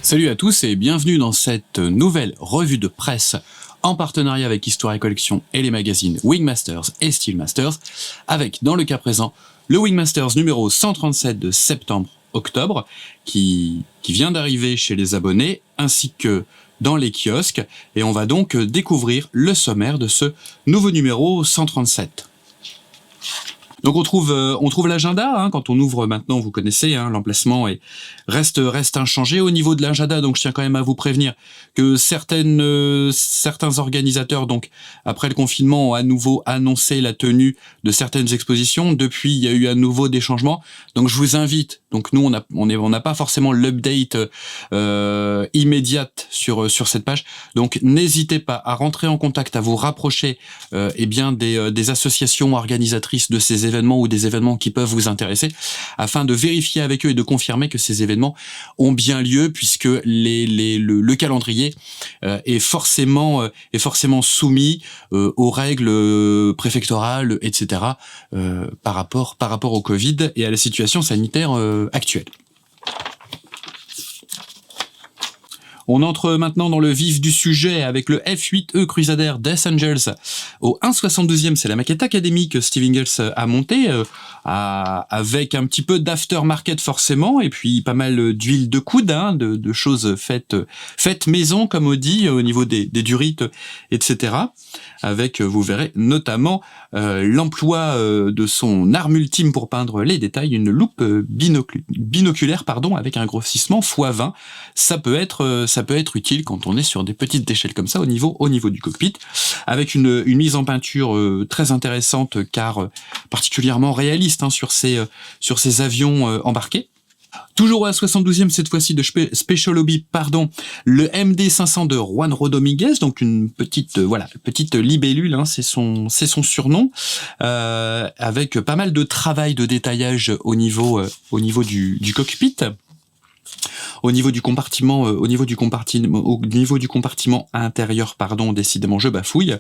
Salut à tous et bienvenue dans cette nouvelle revue de presse en partenariat avec Histoire et Collection et les magazines Wingmasters et Steelmasters, avec dans le cas présent le Wingmasters numéro 137 de septembre-octobre qui vient d'arriver chez les abonnés ainsi que dans les kiosques, et on va donc découvrir le sommaire de ce nouveau numéro 137. Donc on trouve l'agenda, quand on ouvre maintenant, vous connaissez, l'emplacement reste inchangé au niveau de l'agenda. Donc je tiens quand même à vous prévenir que certains organisateurs, donc après le confinement, ont à nouveau annoncé la tenue de certaines expositions. Depuis, il y a eu à nouveau des changements. Donc je vous invite. Donc nous on n'a pas forcément l'update immédiate sur cette page. Donc n'hésitez pas à rentrer en contact, à vous rapprocher des associations organisatrices de ces événements ou des événements qui peuvent vous intéresser, afin de vérifier avec eux et de confirmer que ces événements ont bien lieu, puisque le calendrier est forcément soumis aux règles préfectorales, etc. Par rapport au Covid et à la situation sanitaire actuelle. On entre maintenant dans le vif du sujet avec le F8E Crusader Death Angels au 1/72e. C'est la maquette académique que Steve Ingles a montée avec un petit peu d'aftermarket forcément, et puis pas mal d'huile de coude, de choses faites maison comme on dit, au niveau des durites, etc. Avec, vous verrez notamment l'emploi de son arme ultime pour peindre les détails, une loupe binoculaire avec un grossissement x20. Ça peut être utile quand on est sur des petites échelles comme ça au niveau du cockpit, avec une mise en peinture très intéressante, car particulièrement réaliste sur ces avions embarqués. Toujours à 72e, cette fois-ci de Special Hobby, le MD500 de Juan Rodomiguez, donc une petite libellule, c'est son surnom, avec pas mal de travail de détaillage au niveau du cockpit. Au niveau du compartiment intérieur, décidément je bafouille.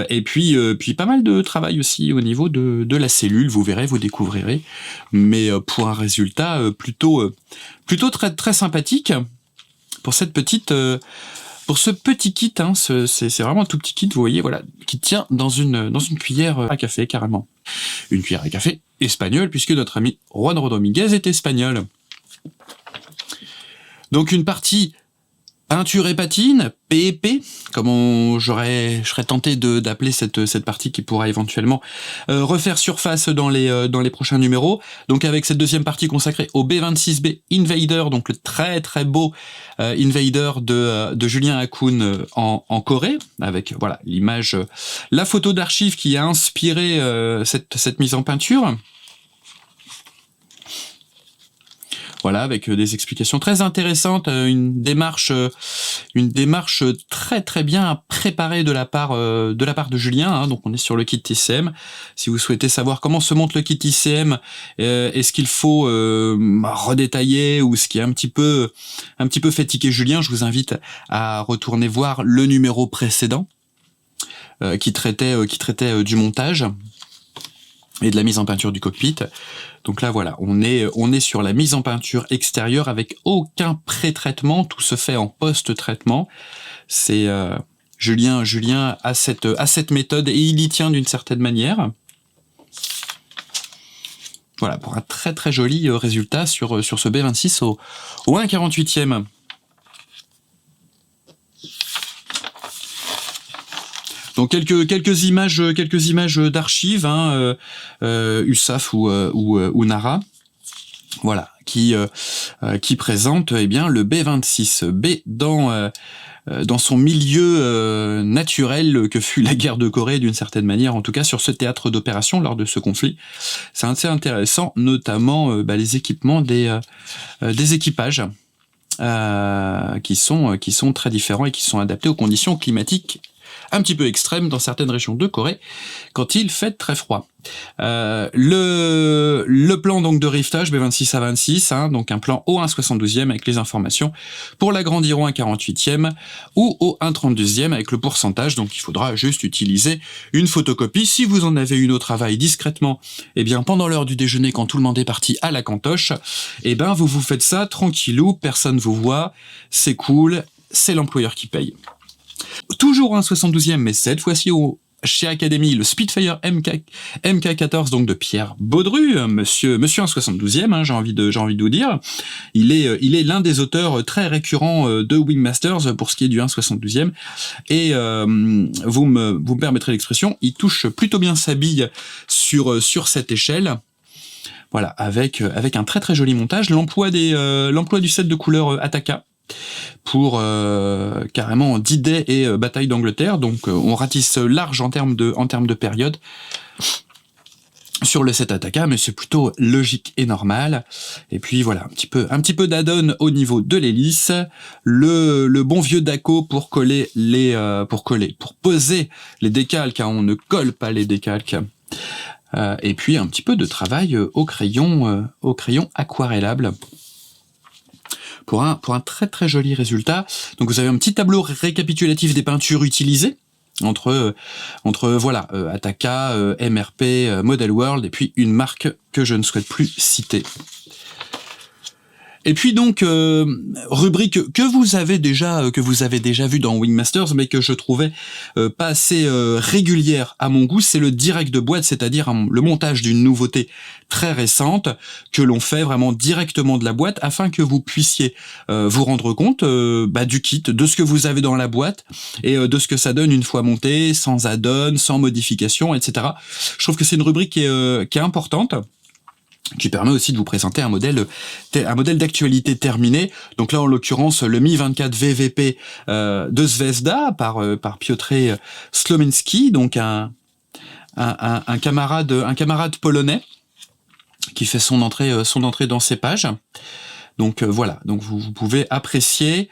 Et puis pas mal de travail aussi au niveau de la cellule, vous verrez, vous découvrirez. Mais pour un résultat plutôt très très sympathique pour ce petit kit, c'est vraiment un tout petit kit, vous voyez, voilà, qui tient dans une cuillère à café carrément. Une cuillère à café espagnole, puisque notre ami Juan Rodomiguez est espagnol. Donc une partie peinture et patine, PEP, comme je serais tenté d'appeler cette partie qui pourra éventuellement refaire surface dans les prochains numéros. Donc avec cette deuxième partie consacrée au B26B Invader, donc le très très beau Invader de Julien Hakoun en Corée, avec l'image, la photo d'archive qui a inspiré cette mise en peinture. Voilà, avec des explications très intéressantes, une démarche très très bien préparée de la part de Julien. Donc on est sur le kit ICM. Si vous souhaitez savoir comment se monte le kit ICM, est-ce qu'il faut redétailler, ou ce qui est un petit peu fait tiquer Julien, je vous invite à retourner voir le numéro précédent qui traitait du montage et de la mise en peinture du cockpit. Donc là voilà, on est sur la mise en peinture extérieure avec aucun pré-traitement, tout se fait en post-traitement. C'est Julien a cette méthode et il y tient d'une certaine manière. Voilà, pour un très très joli résultat sur ce B26 au 1/48e. Donc quelques images d'archives, USAF ou NARA, voilà, qui présente le B26B dans son milieu naturel que fut la guerre de Corée, d'une certaine manière, en tout cas sur ce théâtre d'opération lors de ce conflit. C'est assez intéressant, notamment les équipements des équipages qui sont très différents et qui sont adaptés aux conditions climatiques un petit peu extrême dans certaines régions de Corée quand il fait très froid. Le plan donc de riftage B26 à 26, donc un plan au 1/72e avec les informations pour l'agrandir au 1/48e ou au 1/32e avec le pourcentage. Donc il faudra juste utiliser une photocopie. Si vous en avez une au travail discrètement, eh bien pendant l'heure du déjeuner quand tout le monde est parti à la cantoche, eh ben vous faites ça tranquillou, personne vous voit, c'est cool, c'est l'employeur qui paye. Toujours au 1/72e, mais cette fois-ci chez Academy, le Spitfire MK14 donc de Pierre Baudru, monsieur 1/72e, j'ai envie de vous dire. Il est l'un des auteurs très récurrents de Wingmasters pour ce qui est du 1/72e, et vous me permettrez l'expression, il touche plutôt bien sa bille sur cette échelle. Voilà, avec un très très joli montage, l'emploi du set de couleurs Ataka pour carrément D-Day et bataille d'Angleterre, donc on ratisse large en termes de période sur le set Ataka, mais c'est plutôt logique et normal. Et puis voilà, un petit peu d'add-on au niveau de l'hélice, le bon vieux Daco pour poser les décalques, on ne colle pas les décalques. Et puis un petit peu de travail au crayon aquarellable pour un très très joli résultat. Donc vous avez un petit tableau récapitulatif des peintures utilisées entre Ataka, MRP, Model World et puis une marque que je ne souhaite plus citer. Et puis donc rubrique que vous avez déjà vu dans Wingmasters, mais que je trouvais pas assez régulière à mon goût, c'est le direct de boîte, c'est-à-dire le montage d'une nouveauté très récente que l'on fait vraiment directement de la boîte afin que vous puissiez vous rendre compte du kit, de ce que vous avez dans la boîte et de ce que ça donne une fois monté, sans add-on, sans modification, etc. Je trouve que c'est une rubrique qui est importante, qui permet aussi de vous présenter un modèle d'actualité terminé. Donc là, en l'occurrence, le Mi-24 VVP de Zvezda par Piotr Slominski, donc un camarade polonais qui fait son entrée dans ces pages. Donc voilà, donc vous pouvez apprécier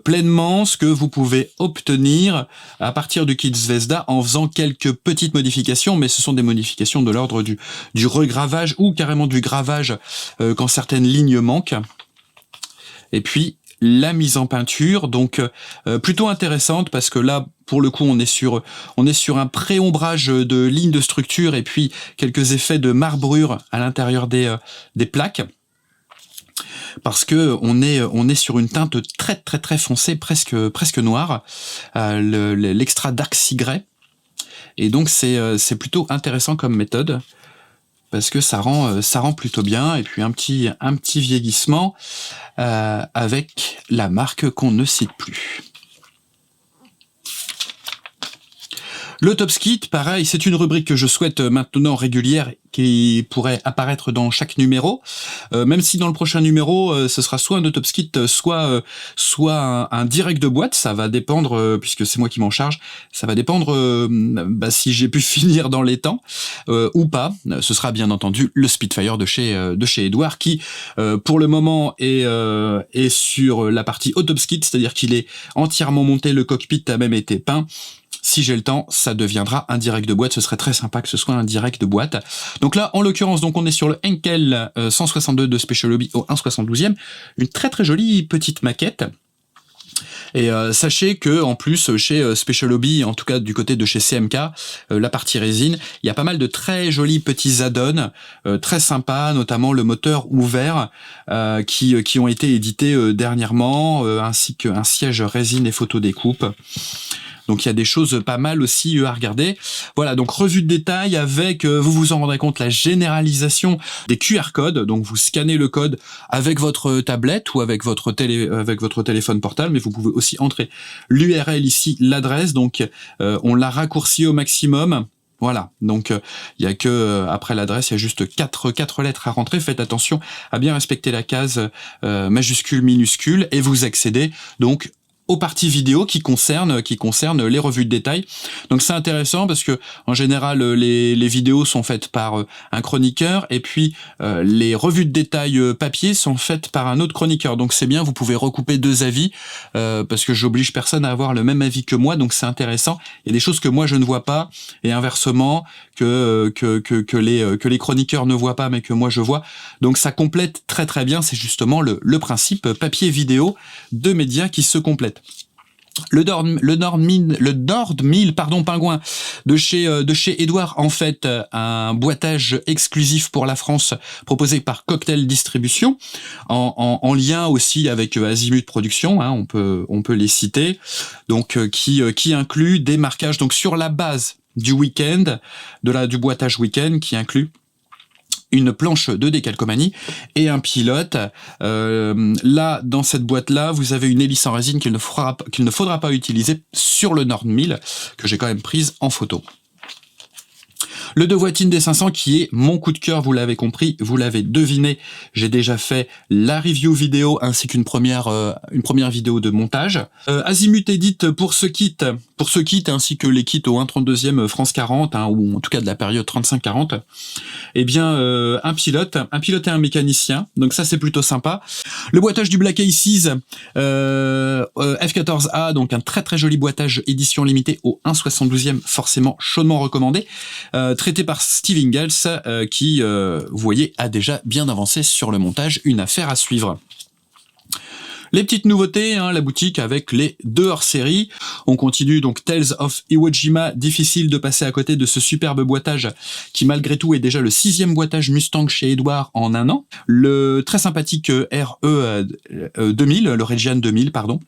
pleinement ce que vous pouvez obtenir à partir du kit Zvezda en faisant quelques petites modifications, mais ce sont des modifications de l'ordre du regravage ou carrément du gravage quand certaines lignes manquent. Et puis la mise en peinture, donc plutôt intéressante parce que là, pour le coup, on est sur un pré-ombrage de lignes de structure et puis quelques effets de marbrure à l'intérieur des plaques. Parce que on est sur une teinte très très très foncée, presque noire, l'extra dark sea grey, et donc c'est plutôt intéressant comme méthode parce que ça rend plutôt bien. Et puis un petit vieillissement avec la marque qu'on ne cite plus. Le Tops Kit, pareil, c'est une rubrique que je souhaite maintenant régulière, qui pourrait apparaître dans chaque numéro, même si dans le prochain numéro, ce sera soit un de Tops Kit, soit un direct de boîte. Ça va dépendre, puisque c'est moi qui m'en charge, ça va dépendre si j'ai pu finir dans les temps ou pas. Ce sera bien entendu le Spitfire de chez Edouard, qui pour le moment est sur la partie au Tops Kit, c'est-à-dire qu'il est entièrement monté, le cockpit a même été peint. Si j'ai le temps, ça deviendra un direct de boîte. Ce serait très sympa que ce soit un direct de boîte. Donc là, en l'occurrence, donc on est sur le Henkel 162 de Special Hobby au 1/72e. Une très très jolie petite maquette. Et sachez que en plus chez Special Hobby, en tout cas du côté de chez CMK, la partie résine, il y a pas mal de très jolis petits add-ons très sympas, notamment le moteur ouvert qui ont été édités dernièrement, ainsi qu'un siège résine et photodécoupe. Donc il y a des choses pas mal aussi à regarder. Voilà, donc revue de détail avec, vous vous en rendrez compte, la généralisation des QR codes. Donc vous scannez le code avec votre tablette ou avec votre téléphone portable, mais vous pouvez aussi entrer l'URL ici, l'adresse. Donc on l'a raccourci au maximum. Voilà, donc il y a que après l'adresse, il y a juste quatre lettres à rentrer. Faites attention à bien respecter la case majuscule, minuscule, et vous accédez donc aux parties vidéo qui concernent les revues de détail. Donc c'est intéressant parce que en général les vidéos sont faites par un chroniqueur et puis les revues de détail papier sont faites par un autre chroniqueur. Donc c'est bien, vous pouvez recouper deux avis parce que j'oblige personne à avoir le même avis que moi, donc c'est intéressant. Il y a des choses que moi je ne vois pas et inversement que les chroniqueurs ne voient pas mais que moi je vois. Donc ça complète très très bien, c'est justement le principe papier vidéo de médias qui se complètent. Le Nord 1000 pingouin de chez Edouard, en fait un boitage exclusif pour la France proposé par Cocktail Distribution en lien aussi avec Azimut Production, hein, on peut les citer, donc qui inclut des marquages donc sur la base du week-end, du boitage week-end, qui inclut une planche de décalcomanie et un pilote. Là, dans cette boîte-là, vous avez une hélice en résine qu'il ne faudra pas utiliser sur le Nord 1000, que j'ai quand même prise en photo. Le Devoitine D500 qui est mon coup de cœur, vous l'avez compris, vous l'avez deviné, j'ai déjà fait la review vidéo ainsi qu'une première vidéo de montage. Azimut édite pour ce kit ainsi que les kits au 1/32e France 40, hein, ou en tout cas de la période 35-40, eh bien un pilote et un mécanicien, donc ça c'est plutôt sympa. Le boitage du Black Aces F14A, donc un très très joli boitage édition limitée au 1/72e, forcément chaudement recommandé, traité par Steve Ingalls, qui, vous voyez, a déjà bien avancé sur le montage, une affaire à suivre. Les petites nouveautés, hein, la boutique avec les 2 hors-série. On continue donc Tales of Iwo Jima, difficile de passer à côté de ce superbe boitage qui malgré tout est déjà le 6e boitage Mustang chez Edouard en un an. Le très sympathique RE 2000, le Reggiane 2000, pardon.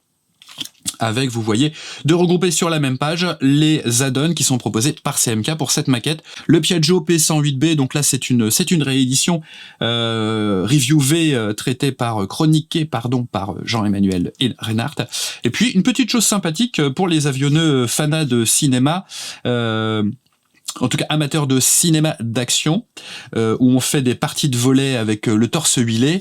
Avec, vous voyez, de regrouper sur la même page les add-ons qui sont proposés par CMK pour cette maquette. Le Piaggio P108B, donc là c'est une réédition reviewée, traitée chroniquée par Jean-Emmanuel Reinhardt. Et puis une petite chose sympathique pour les avionneux fanats de cinéma, en tout cas amateurs de cinéma d'action, où on fait des parties de volet avec le torse huilé,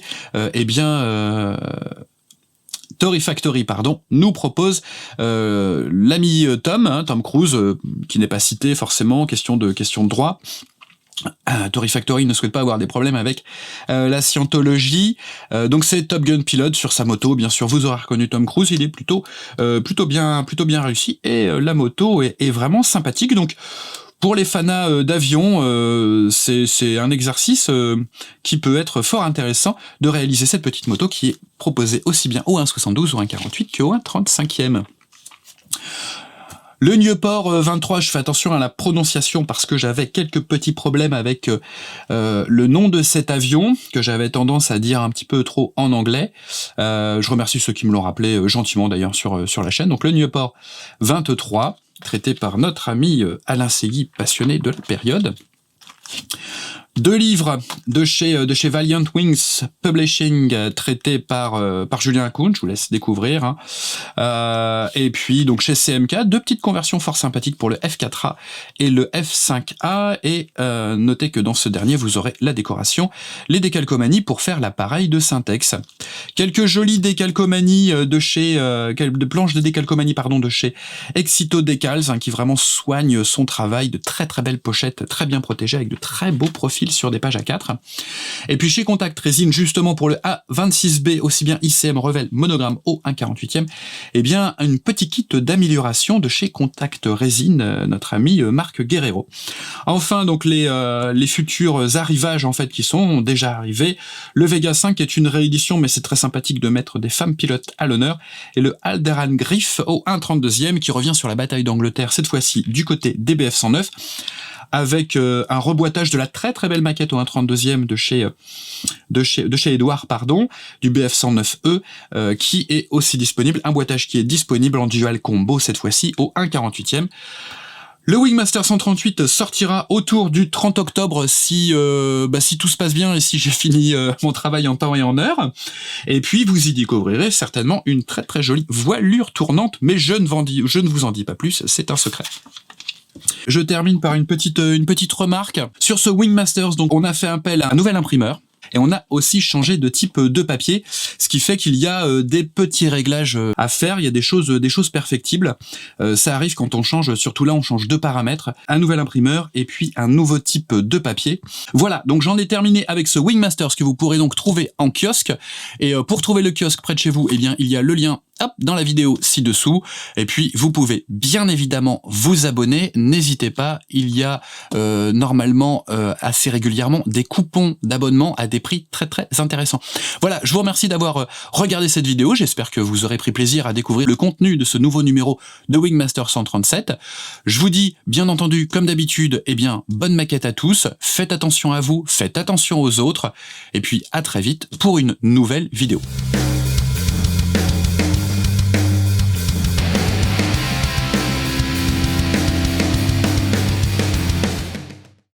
Tory Factory, nous propose l'ami Tom Cruise, qui n'est pas cité forcément, question de droit. Tory Factory ne souhaite pas avoir des problèmes avec la scientologie, donc c'est Top Gun pilote sur sa moto, bien sûr vous aurez reconnu Tom Cruise, il est plutôt bien réussi, et la moto est vraiment sympathique, donc pour les fanats d'avion, c'est un exercice qui peut être fort intéressant de réaliser cette petite moto qui est proposée aussi bien au 1,72 ou 1,48 qu'au 1,35e. Le Nieuport 23, je fais attention à la prononciation parce que j'avais quelques petits problèmes avec le nom de cet avion, que j'avais tendance à dire un petit peu trop en anglais. Je remercie ceux qui me l'ont rappelé gentiment d'ailleurs sur la chaîne. Donc le Nieuport 23, traité par notre ami Alain Segui, passionné de la période. 2 livres de chez Valiant Wings Publishing, traités par Julien Kuhn, je vous laisse découvrir. Hein. Et puis donc chez CMK, 2 petites conversions fort sympathiques pour le F4A et le F5A. Et notez que dans ce dernier, vous aurez la décoration, les décalcomanies pour faire l'appareil de Syntex. Quelques jolies décalcomanies de planches de décalcomanie de chez Excito Decals, hein, qui vraiment soigne son travail, de très très belles pochettes, très bien protégées avec de très beaux profils sur des pages A4. Et puis chez Contact Résine, justement pour le A26B, aussi bien ICM Revel monogramme au 1,48e, eh bien une petite kit d'amélioration de chez Contact Résine, notre ami Marc Guerrero. Enfin donc les futurs arrivages en fait qui sont déjà arrivés. Le Vega 5 est une réédition, mais c'est très sympathique de mettre des femmes pilotes à l'honneur, et le Alderan Griff au 1,32e qui revient sur la bataille d'Angleterre, cette fois-ci du côté des BF 109, avec un reboitage de la très très belle maquette au 1/32e de chez Edouard, du BF 109E, qui est aussi disponible, un boitage qui est disponible en dual combo cette fois-ci au 1/48e. Le Wingmaster 138 sortira autour du 30 octobre si tout se passe bien et si j'ai fini mon travail en temps et en heure. Et puis vous y découvrirez certainement une très très jolie voilure tournante, mais je ne vous en dis pas plus, c'est un secret. Je termine par une petite remarque. Sur ce Wingmasters, donc on a fait appel à un nouvel imprimeur Et on a aussi changé de type de papier, ce qui fait qu'il y a des petits réglages à faire, il y a des choses perfectibles. Ça arrive quand on change, surtout là on change deux paramètres, un nouvel imprimeur et puis un nouveau type de papier. Voilà, donc j'en ai terminé avec ce Wingmasters que vous pourrez donc trouver en kiosque. Et pour trouver le kiosque près de chez vous, eh bien il y a le lien dans la vidéo ci-dessous, et puis vous pouvez bien évidemment vous abonner, n'hésitez pas, il y a normalement assez régulièrement des coupons d'abonnement à des prix très très intéressants. Voilà, je vous remercie d'avoir regardé cette vidéo, j'espère que vous aurez pris plaisir à découvrir le contenu de ce nouveau numéro de Wingmaster 137. Je vous dis, bien entendu, comme d'habitude, eh bien, bonne maquette à tous, faites attention à vous, faites attention aux autres, et puis à très vite pour une nouvelle vidéo.